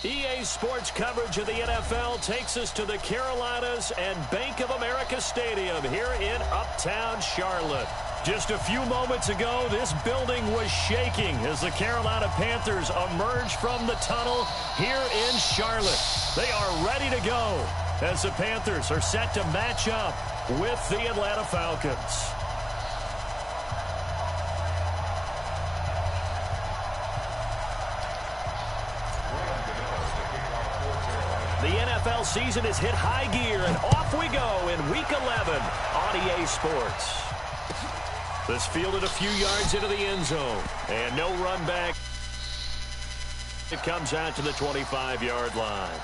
EA Sports coverage of the NFL takes us to the Carolinas and Bank of America Stadium here in Uptown Charlotte. Just a few moments ago, this building was shaking as the Carolina Panthers emerged from the tunnel here in Charlotte. They are ready to go as the Panthers are set to match up with the Atlanta Falcons. The NFL season has hit high gear, and off we go in Week 11 on EA Sports. This fielded a few yards into the end zone, and no run back. It comes out to the 25-yard line.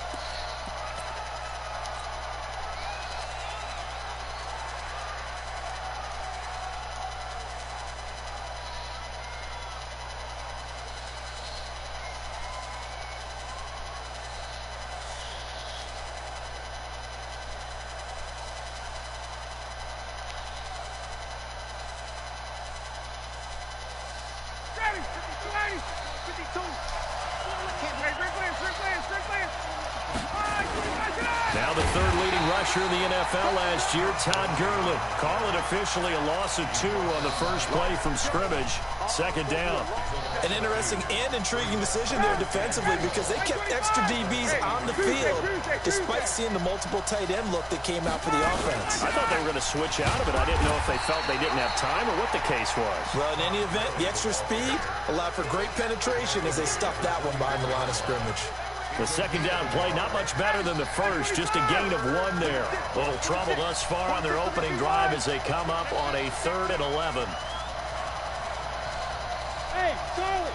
Now the third leading rusher in the NFL last year, Todd Gurley. Call it officially a loss of 2 on the first play from scrimmage. Second down. An interesting and intriguing decision there defensively because they kept extra DBs on the field despite seeing the multiple tight end look that came out for the offense. I thought they were going to switch out of it. I didn't know if they felt they didn't have time or what the case was. Well, in any event, the extra speed allowed for great penetration as they stuffed that one behind the line of scrimmage. The second down play, not much better than the first, just a gain of 1 there. A little trouble thus far on their opening drive as they come up on a 3rd and 11. Hey, Charlie!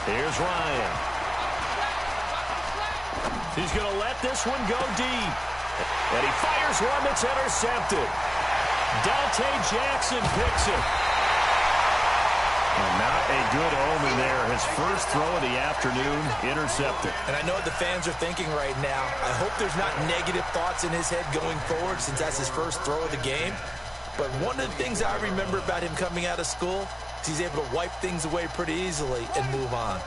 Here's Ryan. He's going to let this one go deep. And he fires one that's intercepted. Dante Jackson picks it. And not a good omen there. His first throw of the afternoon, intercepted. And I know what the fans are thinking right now. I hope there's not negative thoughts in his head going forward since that's his first throw of the game. But one of the things I remember about him coming out of school is he's able to wipe things away pretty easily and move on.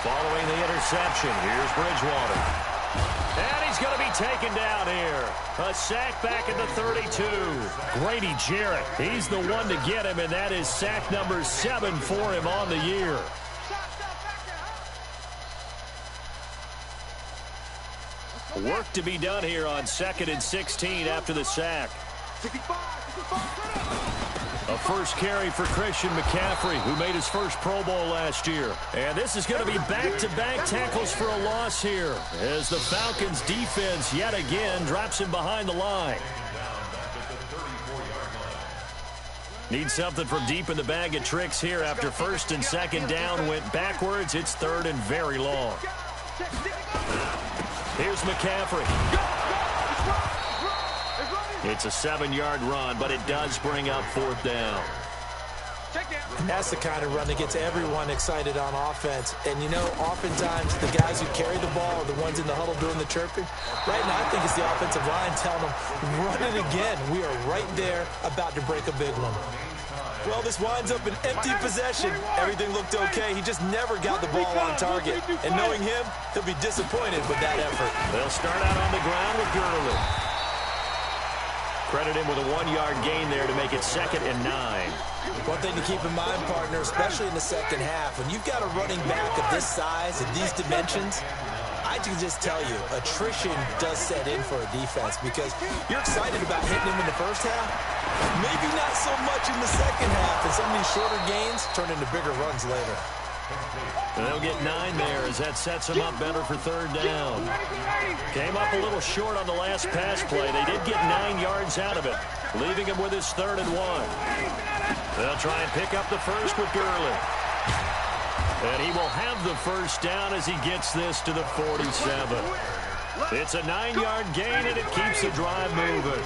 Following the interception, here's Bridgewater. And he's going to be taken down here. A sack back at the 32. Grady Jarrett, he's the one to get him, and that is sack number 7 for him on the year. Work to be done here on 2nd and 16 after the sack. A first carry for Christian McCaffrey, who made his first Pro Bowl last year. And this is going to be back-to-back tackles for a loss here, as the Falcons' defense yet again drops him behind the line. Need something from deep in the bag of tricks here after 1st and 2nd down went backwards. It's 3rd and very long. Here's McCaffrey. It's a 7-yard run, but it does bring up 4th down. And that's the kind of run that gets everyone excited on offense. And, you know, oftentimes the guys who carry the ball are the ones in the huddle doing the chirping. Right now, I think it's the offensive line telling them, run it again. We are right there about to break a big one. Well, this winds up an empty possession. Everything looked okay. He just never got the ball on target. And knowing him, he'll be disappointed with that effort. They'll start out on the ground with Gurley. Credit him with a 1-yard gain there to make it 2nd and 9. One thing to keep in mind, partner, especially in the second half, when you've got a running back of this size and these dimensions, I can just tell you, attrition does set in for a defense because you're excited about hitting him in the first half. Maybe not so much in the second half, and some of these shorter gains turn into bigger runs later. And they'll get 9 there as that sets them up better for 3rd down. Came up a little short on the last pass play. They did get 9 yards out of it, leaving him with his 3rd and 1. They'll try and pick up the first with Gurley. And he will have the first down as he gets this to the 47. It's a 9-yard gain, and it keeps the drive moving.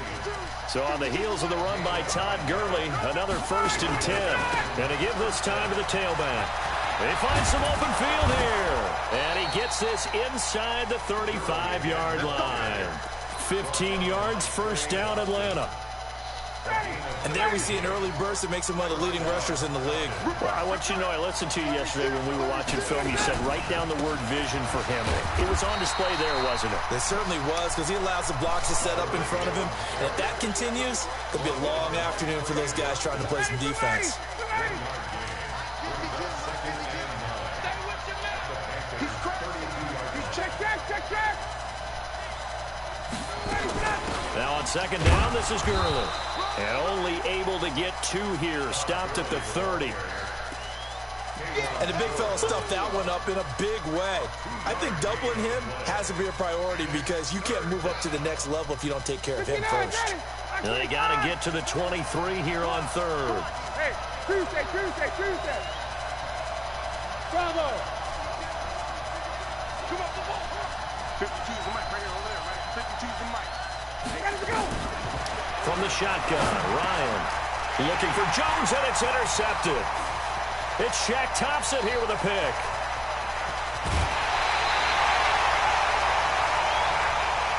So on the heels of the run by Todd Gurley, another 1st and 10. And to give this time to the tailback. They find some open field here. And he gets this inside the 35-yard line. 15 yards, first down, Atlanta. And there we see an early burst that makes him one of the leading rushers in the league. Well, I want you to know, I listened to you yesterday when we were watching film. You said write down the word vision for him. It was on display there, wasn't it? It certainly was, because he allows the blocks to set up in front of him. And if that continues, it'll be a long afternoon for those guys trying to play some defense. Now on second down, this is Gurley. And only able to get 2 here. Stopped at the 30. And the big fella stuffed that one up in a big way. I think doubling him has to be a priority because you can't move up to the next level if you don't take care of him first. Now they got to get to the 23 here on third. Hey, Tuesday. Bravo. Come up the ball. 52's the mic right here over there, right? 52's the mic. Ready to go. From the shotgun, Ryan looking for Jones, and it's intercepted. It's Shaq Thompson here with a pick.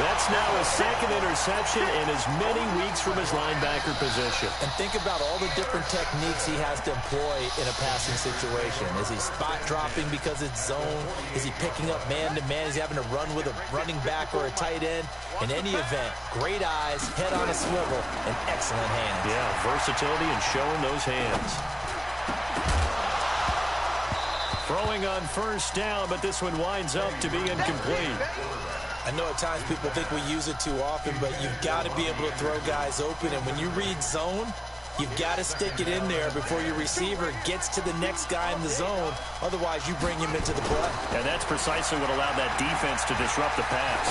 That's now his second interception in as many weeks from his linebacker position. And think about all the different techniques he has to employ in a passing situation. Is he spot dropping because it's zone? Is he picking up man-to-man? Is he having to run with a running back or a tight end? In any event, great eyes, head on a swivel, and excellent hands. Yeah, versatility and showing those hands. Throwing on first down, but this one winds up to be incomplete. I know at times people think we use it too often, but you've got to be able to throw guys open. And when you read zone, you've got to stick it in there before your receiver gets to the next guy in the zone. Otherwise, you bring him into the play. And that's precisely what allowed that defense to disrupt the pass.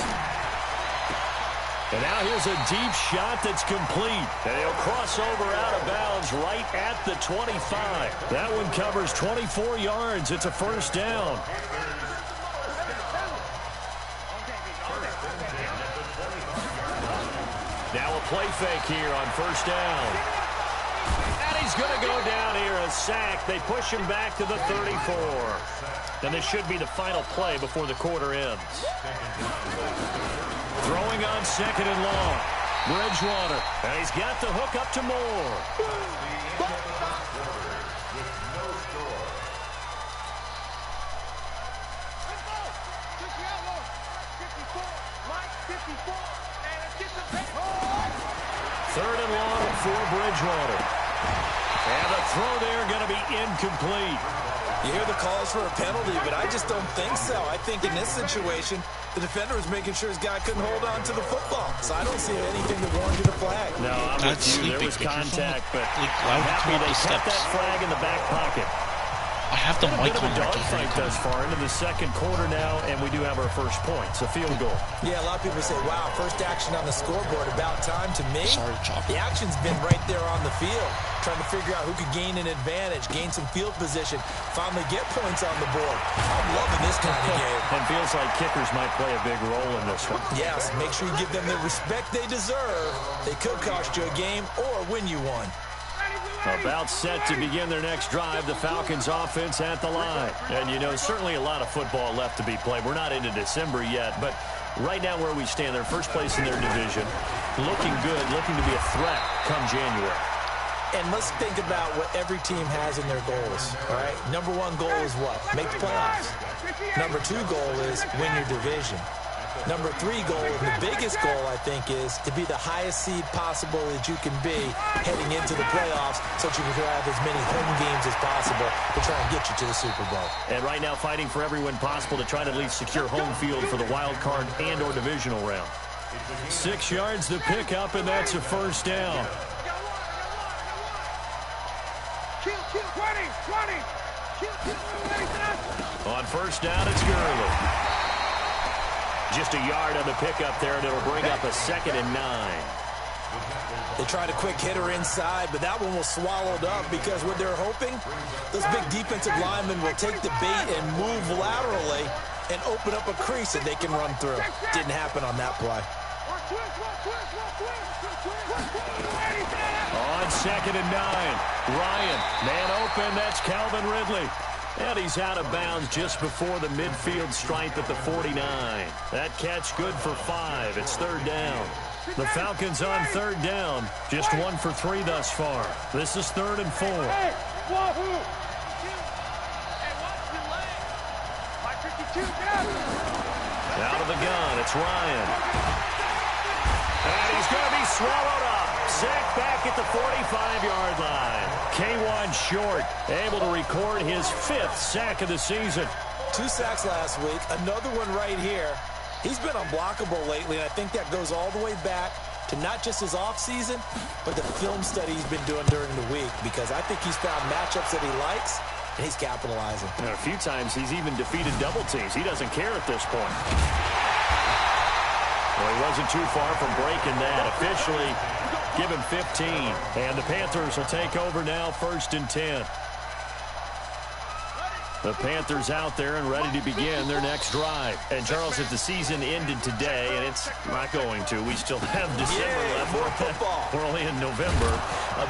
And now here's a deep shot that's complete. And he'll cross over out of bounds right at the 25. That one covers 24 yards. It's a first down. Now a play fake here on first down. And he's going to go down here, a sack. They push him back to the 34. And this should be the final play before the quarter ends. Throwing on second and long. Bridgewater. And he's got the hook up to Moore. Third and long for Bridgewater. And the throw there going to be incomplete. You hear the calls for a penalty, but I just don't think so. I think in this situation, the defender was making sure his guy couldn't hold on to the football. So I don't see anything that warranted a flag. No, I'm with you. There was contact, but I'm happy they kept that flag in the back pocket. I have the mic on. A dogfight thus far into the second quarter now, and we do have our first points, a field goal. Yeah, a lot of people say, wow, first action on the scoreboard. About time. To me, Sorry, the action's been right there on the field, trying to figure out who could gain an advantage, gain some field position, finally get points on the board. I'm loving this kind of game. And feels like kickers might play a big role in this one. Yes, make sure you give them the respect they deserve. They could cost you a game or win you one. About set to begin their next drive, the Falcons offense at the line. And, you know, certainly a lot of football left to be played. We're not into December yet, but right now where we stand, they're first place in their division. Looking good, looking to be a threat come January. And let's think about what every team has in their goals, all right? Number one goal is what? Make the playoffs. Number two goal is win your division. Number three goal, and the biggest goal, I think, is to be the highest seed possible that you can be heading into the playoffs so that you can have as many home games as possible to try and get you to the Super Bowl. And right now fighting for every win possible to try to at least secure home field for the wild card and or divisional round. 6 yards the pickup, and that's a first down. 20. On first down, it's Gurley. Just a yard on the pickup there, and it'll bring up a 2nd and 9. They tried a quick hitter inside, but that one was swallowed up because what they're hoping, those big defensive linemen will take the bait and move laterally and open up a crease that they can run through. Didn't happen on that play. On 2nd and 9, Ryan, man open, that's Calvin Ridley. And he's out of bounds just before the midfield stripe at the 49. That catch good for 5. It's third down. The Falcons on third down. Just 1 for 3 thus far. This is 3rd and 4. Out of the gun, it's Ryan. And he's going to be swallowed up. Sacked back at the 45-yard line. K1 Short able to record his 5th sack of the season. 2 sacks last week, another one right here. He's been unblockable lately, and I think that goes all the way back to not just his offseason, but the film study he's been doing during the week, because I think he's found matchups that he likes, and he's capitalizing. And a few times he's even defeated double teams. He doesn't care at this point. Well, he wasn't too far from breaking that. Officially, give him 15. And the Panthers will take over now, 1st and 10. The Panthers out there and ready to begin their next drive. And, Charles, if the season ended today, and it's not going to, we still have December left. More football. We're only in November.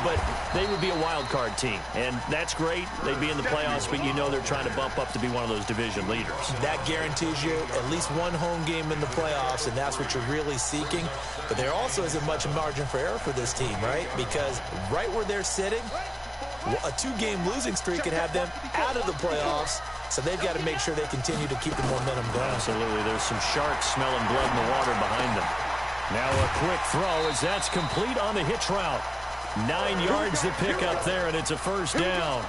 But they would be a wild card team. And that's great. They'd be in the playoffs, but you know they're trying to bump up to be one of those division leaders. That guarantees you at least one home game in the playoffs, and that's what you're really seeking. But there also isn't much margin for error for this team, right? Because right where they're sitting, a 2-game losing streak could have them out of the playoffs, so they've got to make sure they continue to keep the momentum going. Absolutely. There's some sharks smelling blood in the water behind them. Now a quick throw as that's complete on the hitch route. 9 yards to pick up there, and it's a 1st down.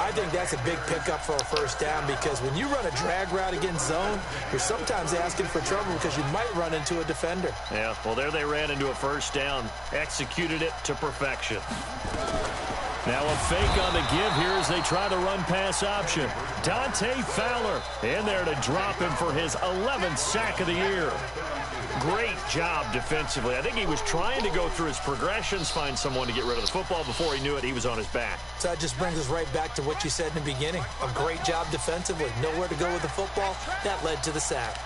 I think that's a big pickup for a 1st down, because when you run a drag route against zone, you're sometimes asking for trouble because you might run into a defender. Yeah, well, there they ran into a 1st down. Executed it to perfection. Now a fake on the give here as they try the run-pass option. Dante Fowler in there to drop him for his 11th sack of the year. Great job defensively. I think he was trying to go through his progressions, find someone to get rid of the football. Before he knew it, he was on his back. So that just brings us right back to what you said in the beginning. A great job defensively. Nowhere to go with the football. That led to the sack.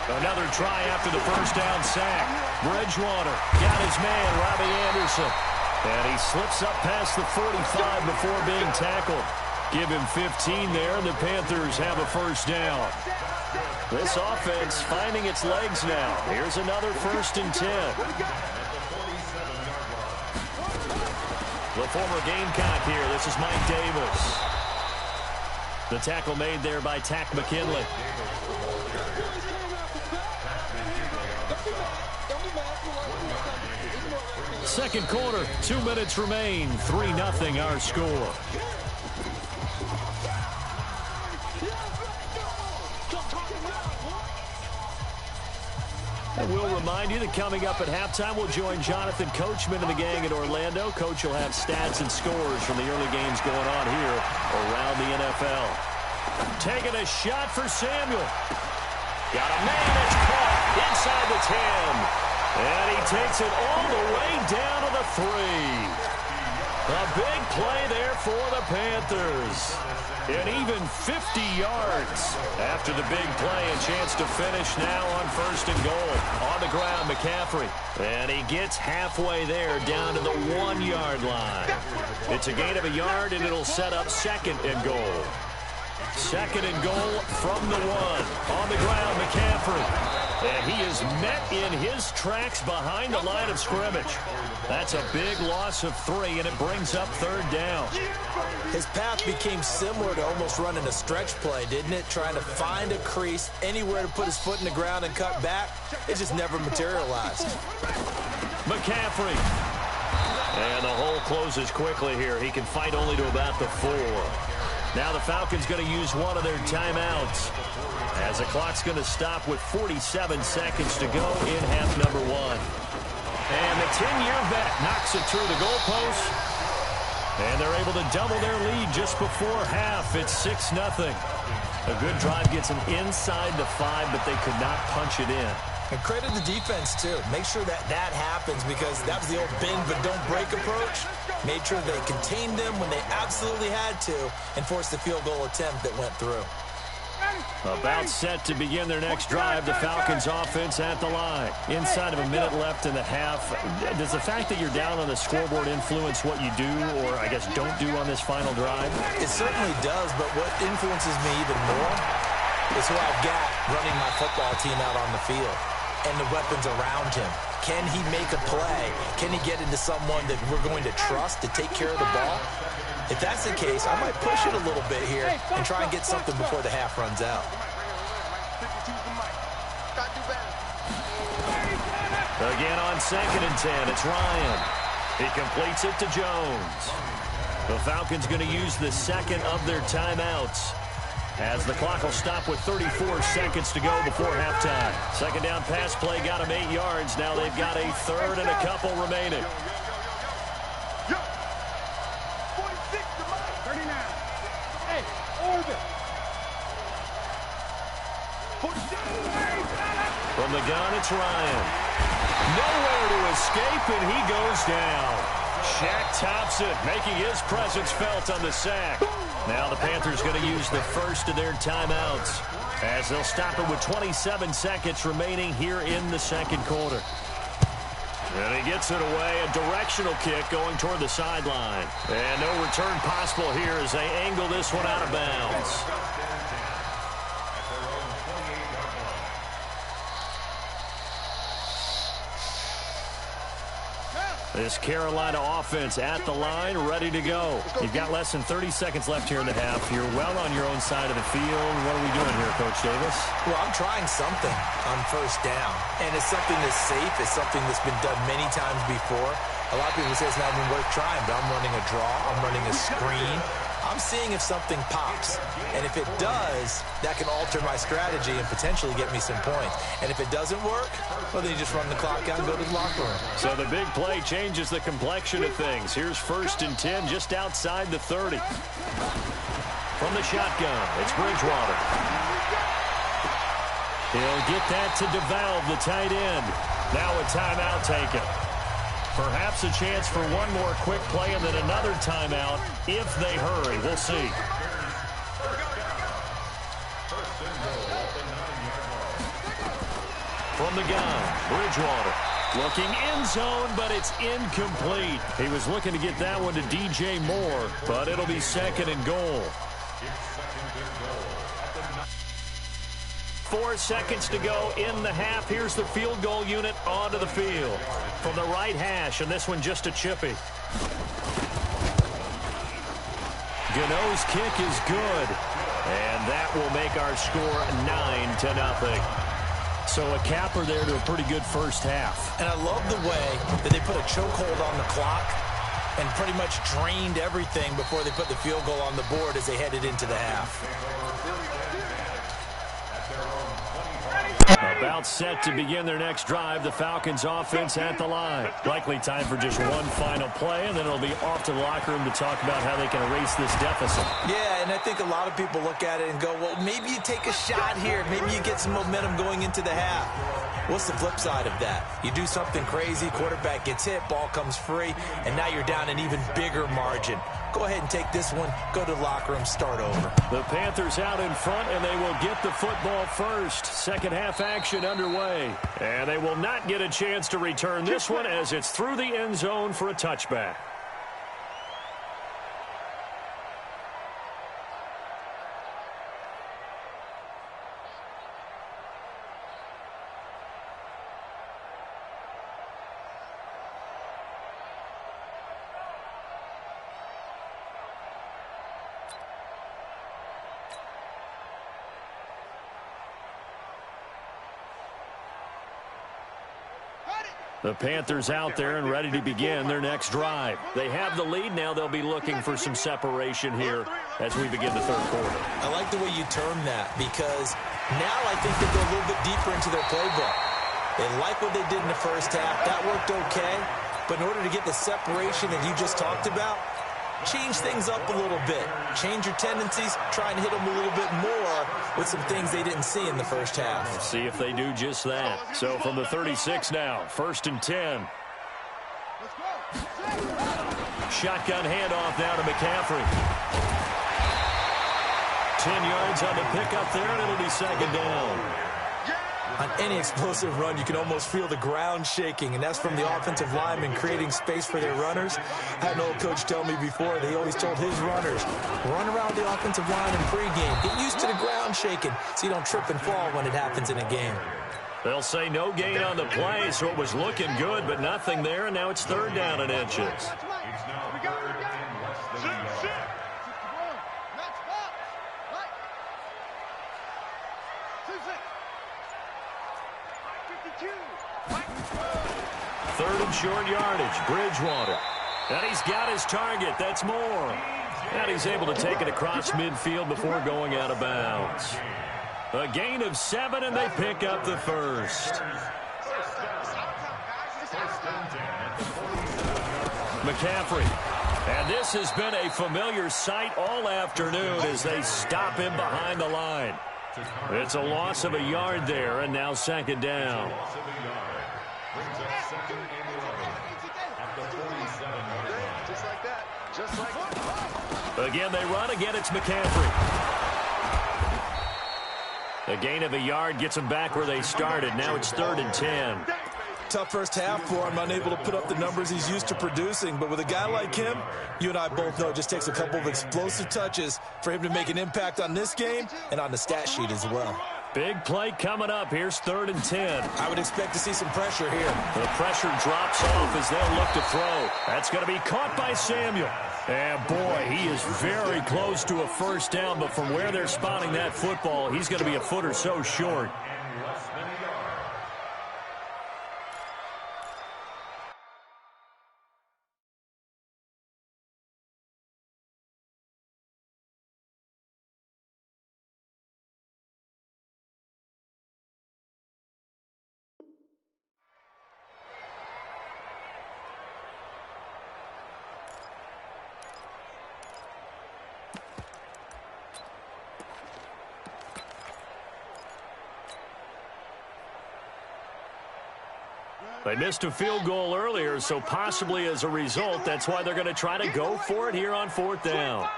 Another try after the 1st down sack. Bridgewater got his man, Robbie Anderson. And he slips up past the 45 before being tackled. Give him 15 there, and the Panthers have a 1st down. This offense finding its legs now. Here's another 1st and 10. The former Gamecock here. This is Mike Davis. The tackle made there by Tack McKinley. Second quarter, 2 minutes remain. 3-0 our score. And we'll remind you that coming up at halftime, we'll join Jonathan Coachman and the gang in Orlando. Coach will have stats and scores from the early games going on here around the NFL. Taking a shot for Samuel. Got a man that's caught inside the 10. And he takes it all the way down to the 3. A big play there for the Panthers. And even 50 yards after the big play. A chance to finish now on 1st and goal. On the ground, McCaffrey. And he gets halfway there down to the 1-yard line. It's a gain of a yard, and it'll set up 2nd and goal. 2nd and goal from the 1. On the ground, McCaffrey. And he is met in his tracks behind the line of scrimmage. That's a big loss of 3, and it brings up 3rd down. His path became similar to almost running a stretch play, didn't it? Trying to find a crease, anywhere to put his foot in the ground and cut back. It just never materialized. McCaffrey. And the hole closes quickly here. He can fight only to about the 4. Now the Falcons going to use one of their timeouts, as the clock's going to stop with 47 seconds to go in half number 1. And the 10-year vet knocks it through the goalpost. And they're able to double their lead just before half. It's 6-0. A good drive gets them inside the 5, but they could not punch it in. And credit the defense, too. Make sure that happens, because that was the old bend but don't break approach. Made sure they contained them when they absolutely had to and forced the field goal attempt that went through. About set to begin their next drive. The Falcons offense at the line. Inside of a minute left in the half. Does the fact that you're down on the scoreboard influence what you do, or I guess don't do on this final drive? It certainly does, but what influences me even more is who I've got running my football team out on the field and the weapons around him. Can he make a play? Can he get into someone that we're going to trust to take care of the ball? If that's the case, I might push it a little bit here and try and get something before the half runs out. Again on 2nd and 10, it's Ryan. He completes it to Jones. The Falcons going to use the second of their timeouts, as the clock will stop with 34 seconds to go before halftime. Second down pass play got them 8 yards. Now they've got a third and a couple remaining. From the gun, it's Ryan. Nowhere to escape, and he goes down. Shaq tops it, making his presence felt on the sack. Now the Panthers going to use the first of their timeouts, as they'll stop it with 27 seconds remaining here in the second quarter. And he gets it away, a directional kick going toward the sideline. And no return possible here as they angle this one out of bounds. This Carolina offense at the line, ready to go. You've got less than 30 seconds left here in the half. You're well on your own side of the field. What are we doing here, Coach Davis? Well, I'm trying something on first down, and it's something that's safe. It's something that's been done many times before. A lot of people say it's not even worth trying, but I'm running a draw. I'm running a screen. I'm seeing if something pops. And if it does, that can alter my strategy and potentially get me some points. And if it doesn't work, well, then you just run the clock out and go to the locker room. So the big play changes the complexion of things. Here's 1st and 10 just outside the 30. From the shotgun, it's Bridgewater. He'll get that to DeValve, the tight end. Now a timeout taken. Perhaps a chance for one more quick play and then another timeout if they hurry. We'll see. From the gun, Bridgewater. Looking end zone, but it's incomplete. He was looking to get that one to DJ Moore, but it'll be 2nd and goal. 4 seconds to go in the half. Here's the field goal unit onto the field. From the right hash, and this one just a chippy. Gano's kick is good, and that will make our score 9-0. So a capper there to a pretty good first half. And I love the way that they put a chokehold on the clock and pretty much drained everything before they put the field goal on the board as they headed into the half. About set to begin their next drive, the Falcons offense at the line. Likely time for just one final play, and then it'll be off to the locker room to talk about how they can erase this deficit. Yeah, and I think a lot of people look at it and go, well, maybe you take a shot here. Maybe you get some momentum going into the half. What's the flip side of that? You do something crazy, quarterback gets hit, ball comes free, and now you're down an even bigger margin. Go ahead and take this one, go to the locker room, start over. The Panthers out in front, and they will get the football first. Second half action underway. And they will not get a chance to return this one as it's through the end zone for a touchback. The Panthers out there and ready to begin their next drive. They have the lead now. They'll be looking for some separation here as we begin the third quarter. I like the way you term that because now I think they go a little bit deeper into their playbook. They like what they did in the first half. That worked okay. But in order to get the separation that you just talked about, change things up a little bit. Change your tendencies. Try and hit them a little bit more with some things they didn't see in the first half. We'll see if they do just that. So from the 36 now, 1st and 10. Shotgun handoff now to McCaffrey. 10 yards on the pickup there, and it'll be second down. On any explosive run, you can almost feel the ground shaking, and that's from the offensive linemen creating space for their runners. I had an old coach tell me before, they always told his runners, run around the offensive line in pregame. Get used to the ground shaking so you don't trip and fall when it happens in a game. They'll say no gain on the play, so it was looking good, but nothing there, and now it's third down and inches. Third and short yardage, Bridgewater. And he's got his target. That's Moore. And he's able to take it across midfield before going out of bounds. A gain of 7, and they pick up the first. McCaffrey. And this has been a familiar sight all afternoon as they stop him behind the line. It's a loss of a yard there, and now second down. Again, they run. Again, it's McCaffrey. A gain of a yard gets them back where they started. Now it's 3rd and 10. Tough first half for him, unable to put up the numbers he's used to producing. But with a guy like him, you and I both know it just takes a couple of explosive touches for him to make an impact on this game and on the stat sheet as well. Big play coming up. Here's 3rd and 10. I would expect to see some pressure here. The pressure drops off as they'll look to throw. That's going to be caught by Samuel. And, boy, he is very close to a first down, but from where they're spotting that football, he's going to be a foot or so short. They missed a field goal earlier, so possibly as a result, that's why they're going to try to go for it here on 4th down.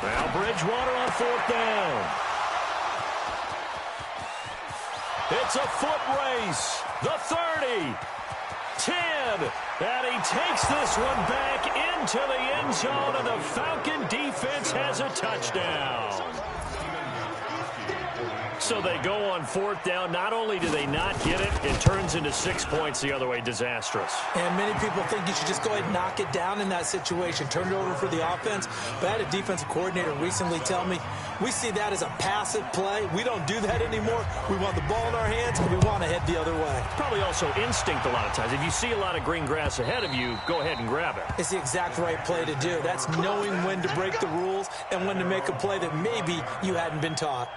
Now Bridgewater on 4th down. It's a foot race. The 30. 10. And he takes this one back into the end zone, and the Falcon defense has a touchdown. So they go on 4th down. Not only do they not get it, it turns into 6 points the other way. Disastrous. And many people think you should just go ahead and knock it down in that situation. Turn it over for the offense. But I had a defensive coordinator recently tell me, we see that as a passive play. We don't do that anymore. We want the ball in our hands, and we want to head the other way. Probably also instinct a lot of times. If you see a lot of green grass ahead of you, go ahead and grab it. It's the exact right play to do. That's knowing when to break the rules and when to make a play that maybe you hadn't been taught.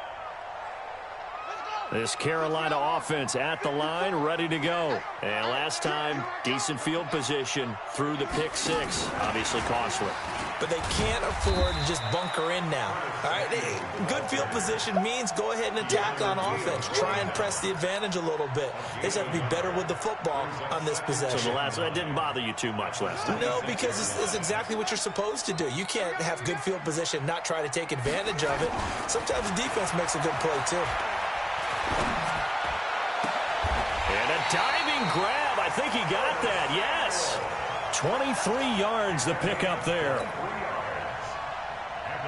This Carolina offense at the line, ready to go. And last time, decent field position through the pick 6. Obviously costly. But they can't afford to just bunker in now. All right, good field position means go ahead and attack on offense. Try and press the advantage a little bit. They just have to be better with the football on this possession. So that didn't bother you too much last time? No, because it's exactly what you're supposed to do. You can't have good field position, not try to take advantage of it. Sometimes the defense makes a good play, too. And a diving grab. I think he got that. Yes. 23 yards the pickup there.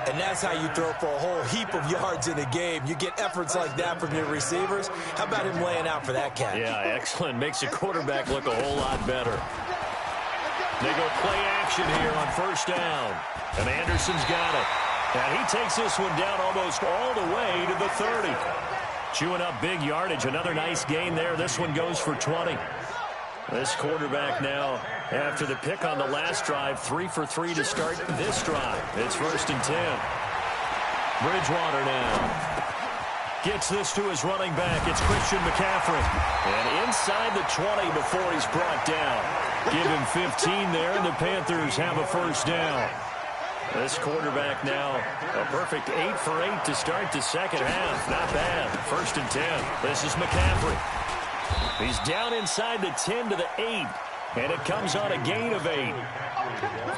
And that's how you throw for a whole heap of yards in a game. You get efforts like that from your receivers. How about him laying out for that catch? Yeah, excellent. Makes the quarterback look a whole lot better. They go play action here on 1st down. And Anderson's got it. And he takes this one down almost all the way to the 30. Chewing up big yardage. Another nice gain there. This one goes for 20. This quarterback now, after the pick on the last drive, 3 for 3 to start this drive. It's 1st and 10. Bridgewater now gets this to his running back. It's Christian McCaffrey. And inside the 20 before he's brought down. Give him 15 there, and the Panthers have a 1st down. This quarterback now, a perfect 8 for 8 to start the second half. Not bad. 1st and 10. This is McCaffrey. He's down inside the 10 to the 8. And it comes on a gain of 8.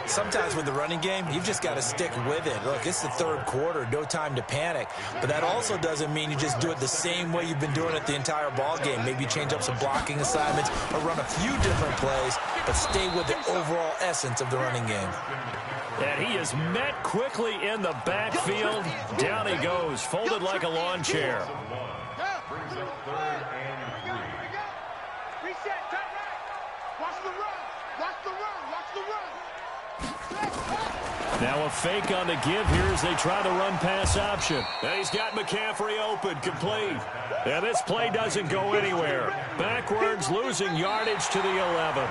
Sometimes with the running game, you've just got to stick with it. Look, it's the third quarter, no time to panic. But that also doesn't mean you just do it the same way you've been doing it the entire ball game. Maybe change up some blocking assignments or run a few different plays, but stay with the overall essence of the running game. And he is met quickly in the backfield. Down he goes, folded like a lawn chair. Now a fake on the give here as they try the run-pass option. And he's got McCaffrey open, complete. And this play doesn't go anywhere. Backwards, losing yardage to the 11.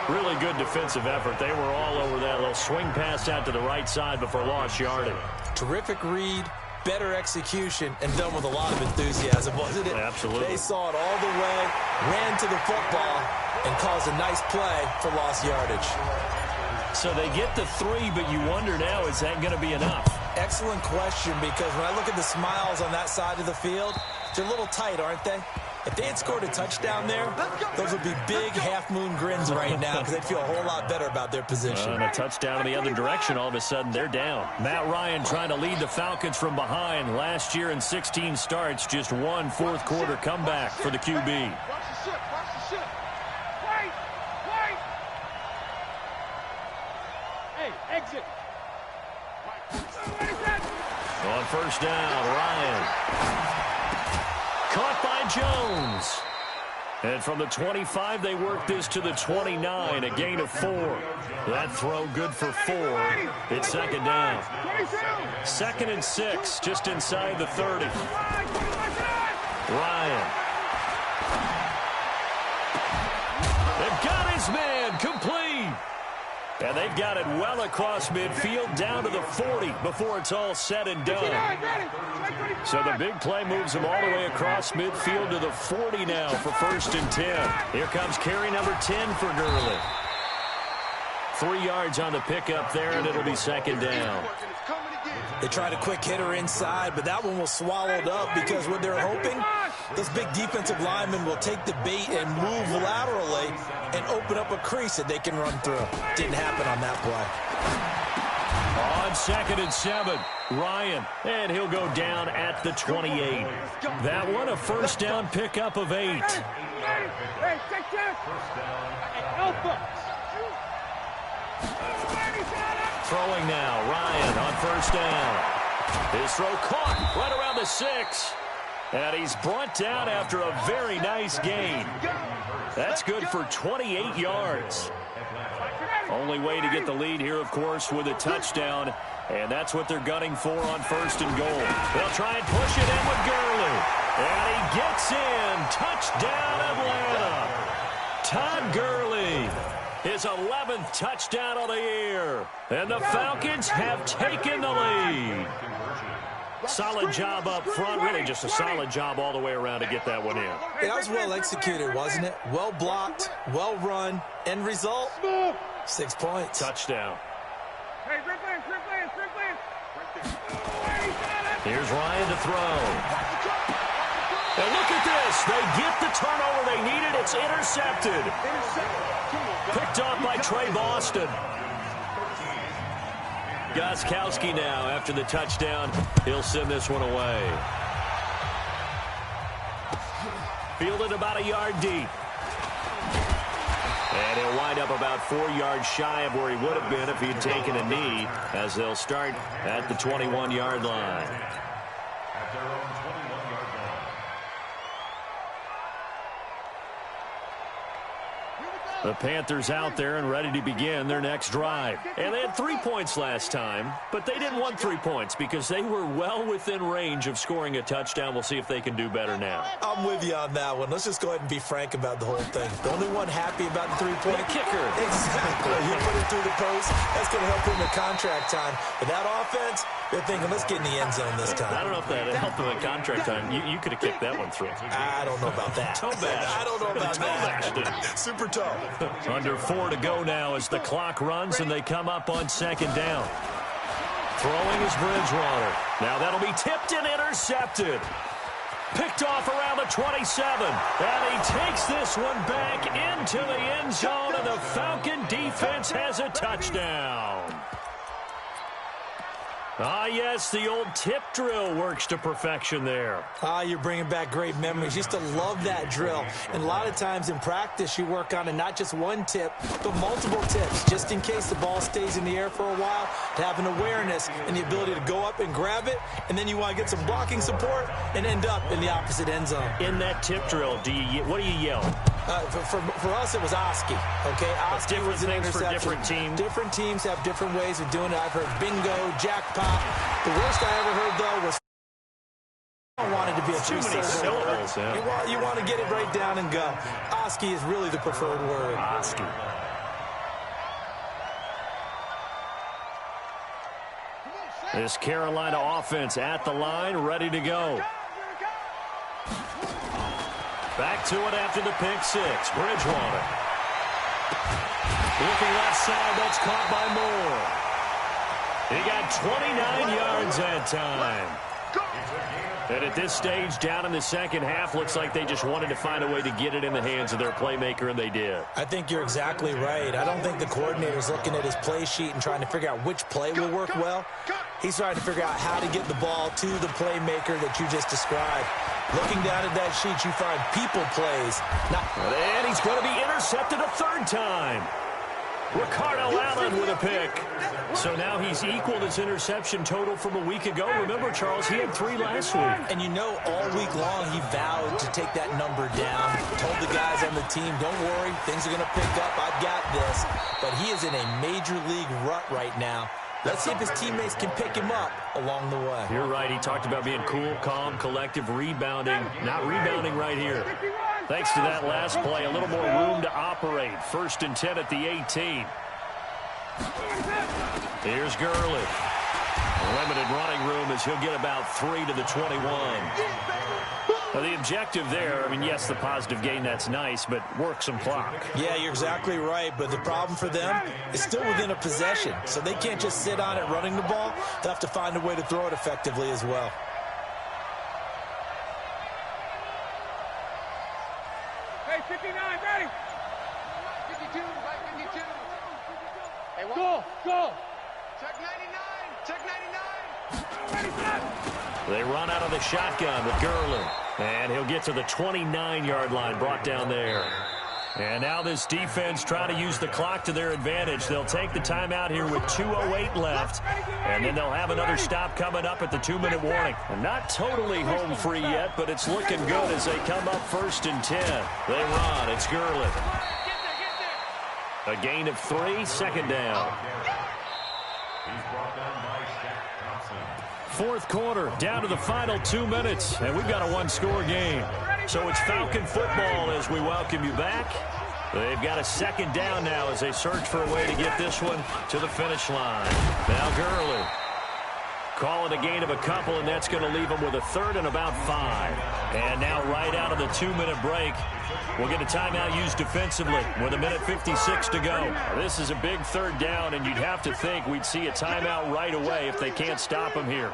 Really good defensive effort. They were all over that little swing pass out to the right side before lost yardage. Terrific read, better execution, and done with a lot of enthusiasm, wasn't it? Absolutely. They saw it all the way, ran to the football, and caused a nice play for lost yardage. So they get the 3, but you wonder now, is that going to be enough? Excellent question, because when I look at the smiles on that side of the field, they're a little tight, aren't they? If they had scored a touchdown there, those would be big half-moon grins right now because they'd feel a whole lot better about their position. And a touchdown in the other direction, all of a sudden they're down. Matt Ryan trying to lead the Falcons from behind. Last year in 16 starts, just one fourth-quarter comeback for the QB. Exit. On first down, Ryan. Caught by Jones. And from the 25, they work this to the 29, a gain of 4. That throw good for 4. It's second down. 2nd and 6, just inside the 30. Ryan. They've got his man, complete. And they've got it well across midfield down to the 40 before it's all said and done. So the big play moves them all the way across midfield to the 40 now for 1st and 10. Here comes carry number 10 for Gurley. 3 yards on the pickup there, and it'll be second down. They tried a quick hitter inside, but that one was swallowed up because what they're hoping, those big defensive linemen will take the bait and move laterally and open up a crease that they can run through. Didn't happen on that play. On 2nd and 7, Ryan, and he'll go down at the 28. That one a first down pickup of 8. Throwing now, Ryan on first down. His throw caught right around the 6. And he's brought down after a very nice gain. That's good for 28 yards. Only way to get the lead here, of course, with a touchdown. And that's what they're gunning for on 1st and goal. They'll try and push it in with Gurley. And he gets in. Touchdown, Atlanta. Todd Gurley. His 11th touchdown of the year. And the Falcons have taken the lead. Solid job up front. Really just a solid job all the way around to get that one in. Yeah, that was well executed, wasn't it? Well blocked, well run. End result, 6 points. Touchdown. Here's Ryan to throw. And look at this. They get the turnover they needed. It's intercepted. Picked off by Trey Boston. Gostkowski now after the touchdown. He'll send this one away. Fielded about a yard deep. And he'll wind up about 4 yards shy of where he would have been if he'd taken a knee, as they'll start at the 21-yard line. The Panthers out there and ready to begin their next drive. And they had 3 points last time, but they didn't want 3 points because they were well within range of scoring a touchdown. We'll see if they can do better now. I'm with you on that one. Let's just go ahead and be frank about the whole thing. The only one happy about the 3-point kicker. Exactly. He put it through the post. That's going to help him in contract time. But that offense, they're thinking, let's get in the end zone this time. I don't know if that helped him in contract time. You could have kicked that one through. I don't know about that. Toe bash. I don't know about that. Super toe. Under 4 to go now as the clock runs and they come up on 2nd down. Throwing is Bridgewater. Now that'll be tipped and intercepted. Picked off around the 27. And he takes this one back into the end zone, and the Falcon defense has a touchdown. Ah, yes, the old tip drill works to perfection there. Ah, you're bringing back great memories. Used to love that drill. And a lot of times in practice, you work on it, not just one tip, but multiple tips, just in case the ball stays in the air for a while, to have an awareness and the ability to go up and grab it, and then you want to get some blocking support and end up in the opposite end zone. In that tip drill, what do you yell? For us, it was Oski, okay? Oski was an interception. For different teams. Different teams have different ways of doing it. I've heard bingo, jackpot. The worst I ever heard, though, was I wanted to be a too many syllables. Yeah. You want to get it right down and go. Oski is really the preferred word. Oski. This Carolina offense at the line, ready to go. Back to it after the pick six. Bridgewater. Looking left side, that's caught by Moore. He got 29 yards that time. And at this stage, down in the second half, looks like they just wanted to find a way to get it in the hands of their playmaker, and they did. I think you're exactly right. I don't think the coordinator's looking at his play sheet and trying to figure out which play will work well. He's trying to figure out how to get the ball to the playmaker that you just described. Looking down at that sheet, you find people plays. And he's going to be intercepted a third time. Ricardo Allen with a pick. So now he's equaled his interception total from a week ago. Remember, Charles, he had 3 last week. And you know, all week long he vowed to take that number down. Told the guys on the team, don't worry, things are going to pick up. I've got this. But he is in a major league rut right now. Let's see if his teammates can pick him up along the way. You're right. He talked about being cool, calm, collective, rebounding. Not rebounding right here. Thanks to that last play, a little more room to operate. 1st and 10 at the 18. Here's Gurley. Limited running room as he'll get about 3 to the 21. Now, the objective there, I mean, yes, the positive gain, that's nice, but work some clock. Yeah, you're exactly right, but the problem for them is still within a possession, so they can't just sit on it running the ball. They'll have to find a way to throw it effectively as well. Hey, 59, ready? 52, right, 52. Hey, go. Check 99, check 99. Ready, set. They run out of the shotgun with Gurley. And he'll get to the 29-yard line, brought down there. And now this defense trying to use the clock to their advantage. They'll take the timeout here with 2:08 left. And then they'll have another stop coming up at the 2-minute warning. And not totally home free yet, but it's looking good as they come up 1st and 10. They run. It's Gurley. A gain of 3, 2nd down. 4th quarter, down to the final 2 minutes, and we've got a 1-score game. So it's Falcon football as we welcome you back. They've got a 2nd down now as they search for a way to get this one to the finish line. Now Gurley. Call it a gain of a couple, and that's going to leave them with a 3rd and about 5. And now right out of the 2-minute break, we'll get a timeout used defensively with 1:56 to go. This is a big 3rd down, and you'd have to think we'd see a timeout right away if they can't stop him here.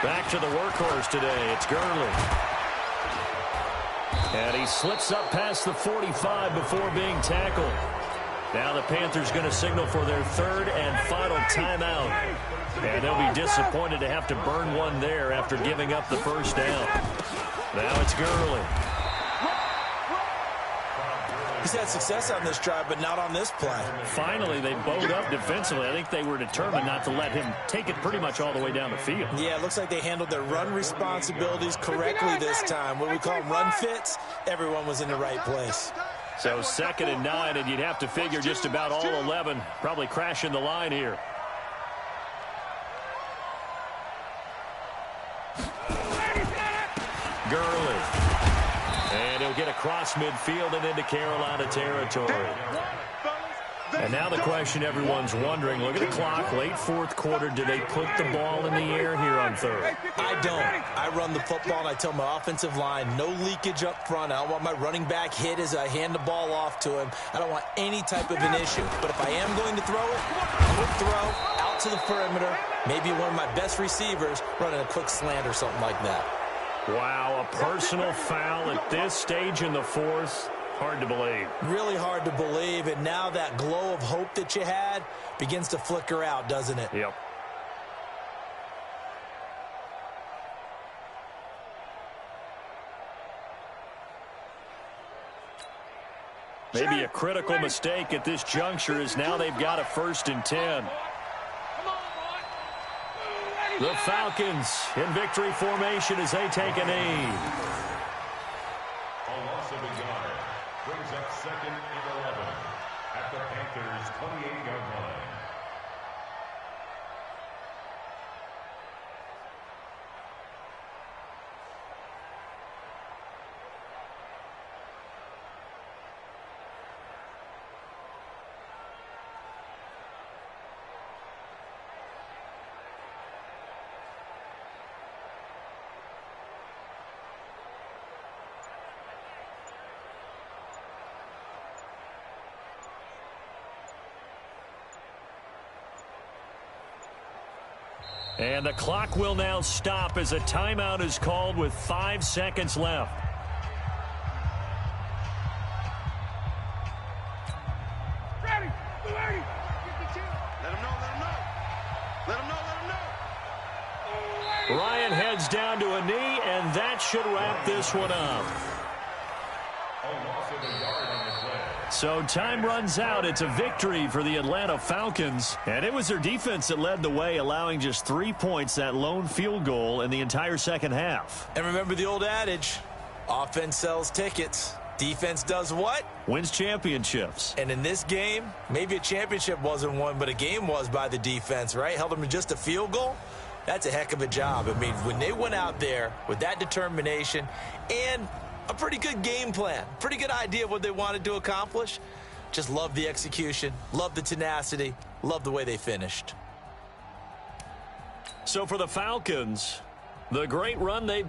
Back to the workhorse today. It's Gurley. And he slips up past the 45 before being tackled. Now the Panthers going to signal for their 3rd and final timeout. And they'll be disappointed to have to burn one there after giving up the 1st down. Now it's Gurley. He's had success on this drive, but not on this play. Finally, they bowed up defensively. I think they were determined not to let him take it pretty much all the way down the field. Yeah, it looks like they handled their run responsibilities correctly this time. What we call run fits, everyone was in the right place. So 2nd and 9, and you'd have to figure just about all 11 probably crashing the line here. Gurley. And he'll get across midfield and into Carolina territory. And now the question everyone's wondering, look at the clock, late 4th quarter, do they put the ball in the air here on 3rd? I don't. I run the football, and I tell my offensive line, no leakage up front. I don't want my running back hit as I hand the ball off to him. I don't want any type of an issue. But if I am going to throw it, quick throw, to the perimeter, maybe one of my best receivers running a quick slant or something like that. Wow, a personal foul at this stage in the fourth. Hard to believe. Really hard to believe, and now that glow of hope that you had begins to flicker out, doesn't it? Yep. Maybe a critical mistake at this juncture is now they've got a 1st and 10. The Falcons in victory formation as they take a knee. A loss of a yard brings up 2nd and 11 at the Panthers' 28-yard line. And the clock will now stop as a timeout is called with 5 seconds left. Ready. Let him know. Let him know. Ryan heads down to a knee, and that should wrap this one up. A loss of a yard on the play. So time runs out. It's a victory for the Atlanta Falcons. And it was their defense that led the way, allowing just 3 points, that lone field goal in the entire second half. And remember the old adage, offense sells tickets. Defense does what? Wins championships. And in this game, maybe a championship wasn't won, but a game was by the defense, right? Held them to just a field goal. That's a heck of a job. I mean, when they went out there with that determination and a pretty good game plan, pretty good idea of what they wanted to accomplish, just love the execution, love the tenacity, love the way they finished. So for the Falcons, the great run they